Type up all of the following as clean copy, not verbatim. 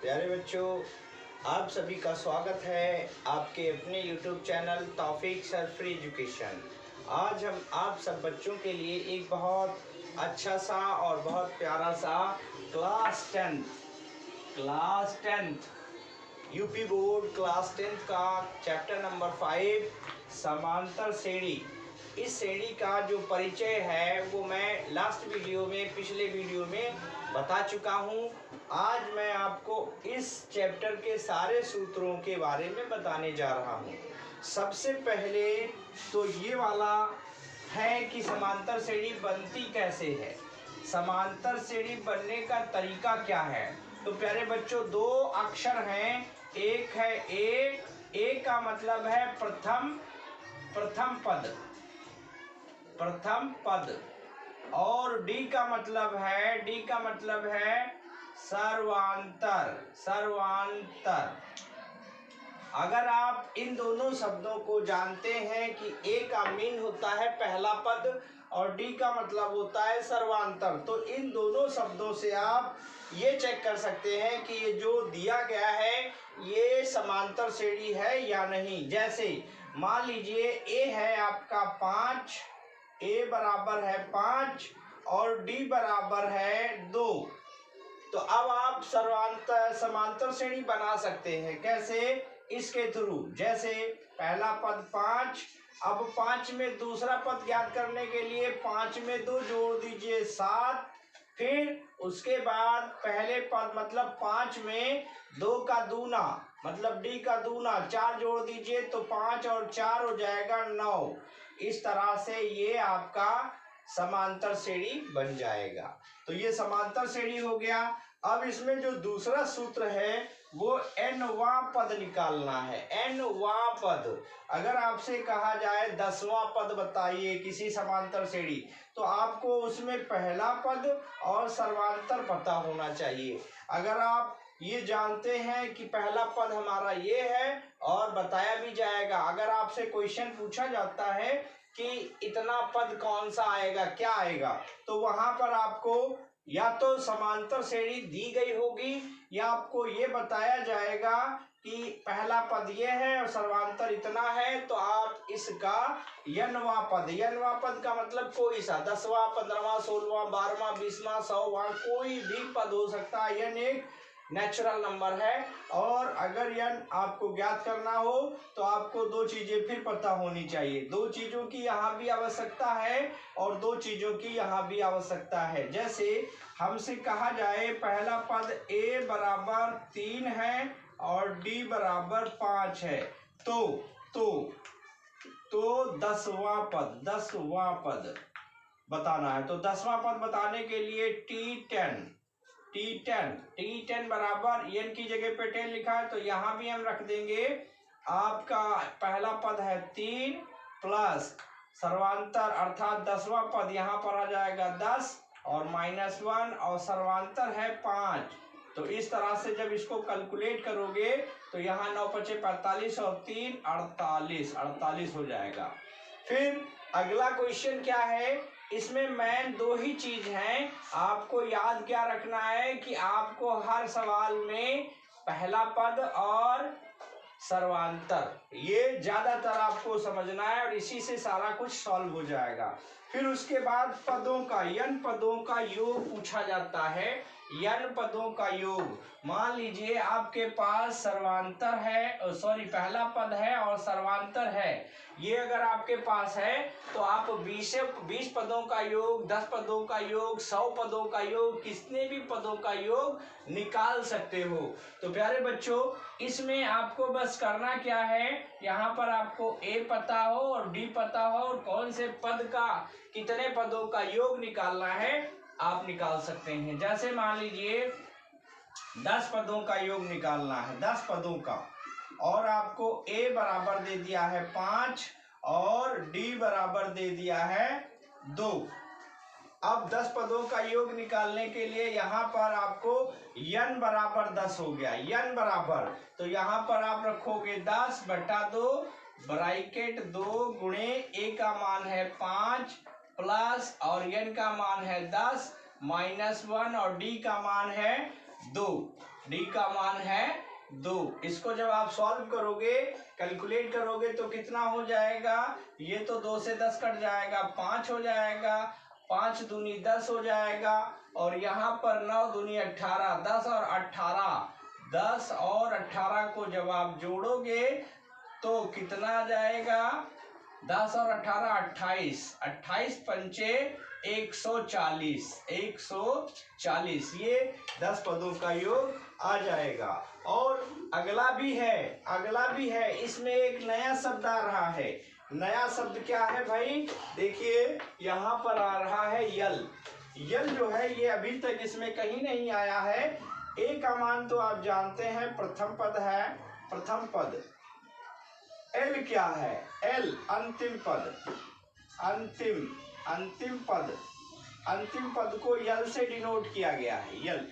प्यारे बच्चों, आप सभी का स्वागत है आपके अपने YouTube चैनल तौफीक सर फ्री एजुकेशन। आज हम आप सब बच्चों के लिए एक बहुत अच्छा सा और बहुत प्यारा सा class tenth UP board class 10th का चैप्टर नंबर 5 समांतर श्रेणी, इस श्रेणी का जो परिचय है वो मैं लास्ट वीडियो में पिछले वीडियो में बता चुका हूँ। आज मैं आपको इस चैप्टर के सारे सूत्रों के बारे में बताने जा रहा हूँ। सबसे पहले तो ये वाला है कि समांतर श्रेणी बनती कैसे है, समांतर श्रेणी बनने का तरीका क्या है। तो प्यारे बच्चों, दो अक्षर हैं, एक है ए का मतलब है प्रथम पद और डी का मतलब है सर्वांतर। अगर आप इन दोनों शब्दों को जानते हैं कि ए का मीन होता है पहला पद और डी का मतलब होता है सर्वांतर, तो इन दोनों शब्दों से आप ये चेक कर सकते हैं कि ये जो दिया गया है ये समांतर श्रेणी है या नहीं। जैसे मान लीजिए ए है आपका 5, ए बराबर है 5 और डी बराबर है 2, तो अब आप समांतर श्रेणी बना सकते हैं। कैसे? इसके थ्रू, जैसे पहला पद 5, अब 5 में दूसरा पद ज्ञात करने के लिए 5 में 2 जोड़ दीजिए 7, फिर उसके बाद पहले पद मतलब 5 में 2 का दूना मतलब डी का दूना 4 जोड़ दीजिए तो 5 और 4 हो जाएगा 9। इस तरह से ये आपका समांतर श्रेणी बन जाएगा। तो ये समांतर श्रेणी हो गया। अब इसमें जो दूसरा सूत्र है वो nवां पद निकालना है। nवां पद, अगर आपसे कहा जाए 10वां पद बताइए किसी समांतर श्रेणी, तो आपको उसमें पहला पद और सर्वांतर पता होना चाहिए। अगर आप ये जानते हैं कि पहला पद हमारा ये है और बताया भी जाएगा, अगर आपसे क्वेश्चन पूछा जाता है कि इतना पद कौन सा आएगा, क्या आएगा, तो वहां पर आपको या तो समांतर श्रेणी दी गई होगी या आपको ये बताया जाएगा कि पहला पद ये है और सर्वांतर इतना है, तो आप इसका यनवा पद का मतलब कोई सा 10वां 15वां 16वां 12वां 20वां 100वां कोई भी पद हो सकता है। यन एक नेचुरल नंबर है और अगर यन आपको ज्ञात करना हो तो आपको दो चीजें फिर पता होनी चाहिए। दो चीजों की यहाँ भी आवश्यकता है और दो चीजों की यहाँ भी आवश्यकता है। जैसे हमसे कहा जाए पहला पद ए बराबर 3 है और डी बराबर 5 है, तो 10वां पद बताना है। तो 10वां पद बताने के लिए T10 बराबर n की जगह पे 10 लिखा है तो यहाँ भी हम रख देंगे। आपका पहला पद है 3 प्लस सर्वांतर अर्थात 10वां पद यहाँ पर आ जाएगा 10 और -1 और सर्वांतर है 5। तो इस तरह से जब इसको कैलकुलेट करोगे तो यहाँ 9 × 5 = 45 और 3 48 हो जाएगा। फिर अगला क्वेश्चन क्या है, इसमें मेन दो ही चीज हैं। आपको याद क्या रखना है कि आपको हर सवाल में पहला पद और सर्वांतर ये ज्यादातर आपको समझना है और इसी से सारा कुछ सॉल्व हो जाएगा। फिर उसके बाद यन पदों का योग पूछा जाता है। यन पदों का योग, मान लीजिए आपके पास सर्वांतर है, पहला पद है और सर्वांतर है, ये अगर आपके पास है तो आप 20 पदों का योग, 10 पदों का योग, 100 पदों का योग, कितने भी पदों का योग निकाल सकते हो। तो प्यारे बच्चों, इसमें आपको बस करना क्या है, यहाँ पर आपको ए पता हो और डी पता हो और कौन से पद का कितने पदों का योग निकालना है आप निकाल सकते हैं। जैसे मान लीजिए 10 पदों का योग निकालना है, 10 पदों का, और आपको ए बराबर दे दिया है 5 और डी बराबर दे दिया है 2। अब 10 पदों का योग निकालने के लिए यहाँ पर आपको यन बराबर 10 हो गया। यन बराबर, तो यहाँ पर आप रखोगे 10/2 ब्रैकेट 2 गुणे ए का मान है 5 प्लस और यन का मान है 10 -1 और डी का मान है 2, डी का मान है 2। इसको जब आप सॉल्व करोगे, कैलकुलेट करोगे तो कितना हो जाएगा, ये तो 2 से 10 कट जाएगा, 5 हो जाएगा, 5 दूनी 10 हो जाएगा, और यहाँ पर 9 दूनी 18, 10 और 18 को जब आप जोड़ोगे तो कितना आ जाएगा, 10 और 18 28, 28 पंचे 140, ये 10 पदों का योग आ जाएगा। और अगला भी है, इसमें एक नया शब्द आ रहा है। नया शब्द क्या है भाई, देखिए यहाँ पर आ रहा है यल। यल जो है ये अभी तक इसमें कहीं नहीं आया है। ए का मान तो आप जानते हैं प्रथम पद है, प्रथम पद। एल क्या है, एल अंतिम पद, अंतिम पद को यल से डिनोट किया गया है, यल।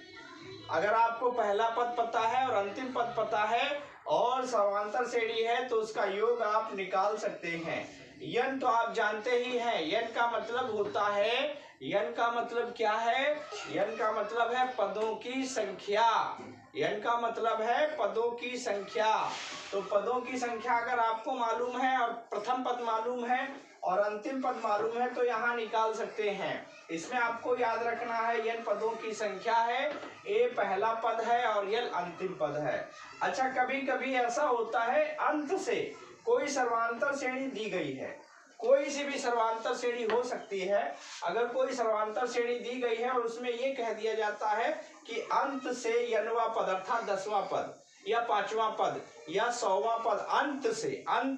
अगर आपको पहला पद पता है और अंतिम पद पता है और समांतर श्रेणी है तो उसका योग आप निकाल सकते हैं। यन तो आप जानते ही हैं, यन का मतलब होता है, यन का मतलब क्या है, यन का मतलब है पदों की संख्या, यन का मतलब है पदों की संख्या। तो पदों की संख्या अगर आपको मालूम है और प्रथम पद मालूम है और अंतिम पद मालूम है तो यहाँ निकाल सकते हैं। इसमें आपको याद रखना है यन पदों की संख्या है, ए पहला पद है और यल अंतिम पद है। अच्छा, कभी कभी ऐसा होता है अंत से कोई सर्वांतर श्रेणी दी गई है, कोई सी भी सर्वांतर श्रेणी हो सकती है। अगर कोई सर्वांतर श्रेणी दी गई है और उसमें ये कह दिया जाता है कि अंत से यनवा पद अर्थात 10वां पद या 5वां पद या 100वां पद, अंत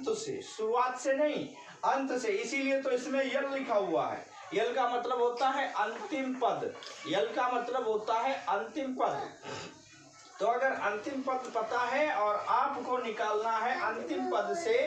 से, शुरुआत से नहीं, अंत से, इसीलिए तो इसमें यल लिखा हुआ है। यल का मतलब होता है अंतिम पद, यल का मतलब होता है अंतिम पद। तो अगर अंतिम पद पता है और आपको निकालना है अंतिम पद से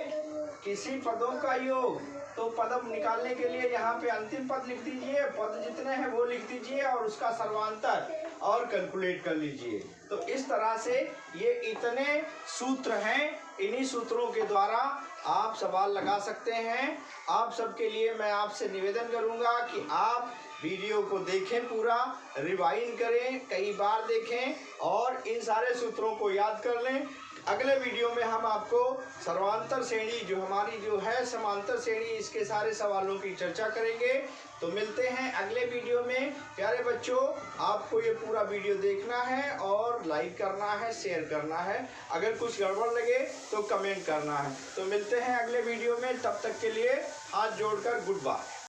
किसी पदों का योग, तो पद निकालने के लिए यहाँ पे अंतिम पद लिख दीजिए, पद जितने हैं वो लिख दीजिए और उसका सर्वांतर और कैलकुलेट कर लीजिए। तो इस तरह से ये इतने सूत्र हैं, इन्हीं सूत्रों के द्वारा आप सवाल लगा सकते हैं। आप सबके लिए मैं आपसे निवेदन करूंगा कि आप वीडियो को देखें, पूरा रिवाइंड करें, कई बार देखें और इन सारे सूत्रों को याद कर लें। अगले वीडियो में हम आपको सर्वांतर श्रेणी जो हमारी जो है समांतर श्रेणी, इसके सारे सवालों की चर्चा करेंगे। तो मिलते हैं अगले वीडियो में। प्यारे बच्चों, आपको ये पूरा वीडियो देखना है और लाइक करना है, शेयर करना है। अगर कुछ गड़बड़ लगे तो कमेंट करना है। तो मिलते हैं अगले वीडियो में, तब तक के लिए हाथ जोड़कर गुड बाय।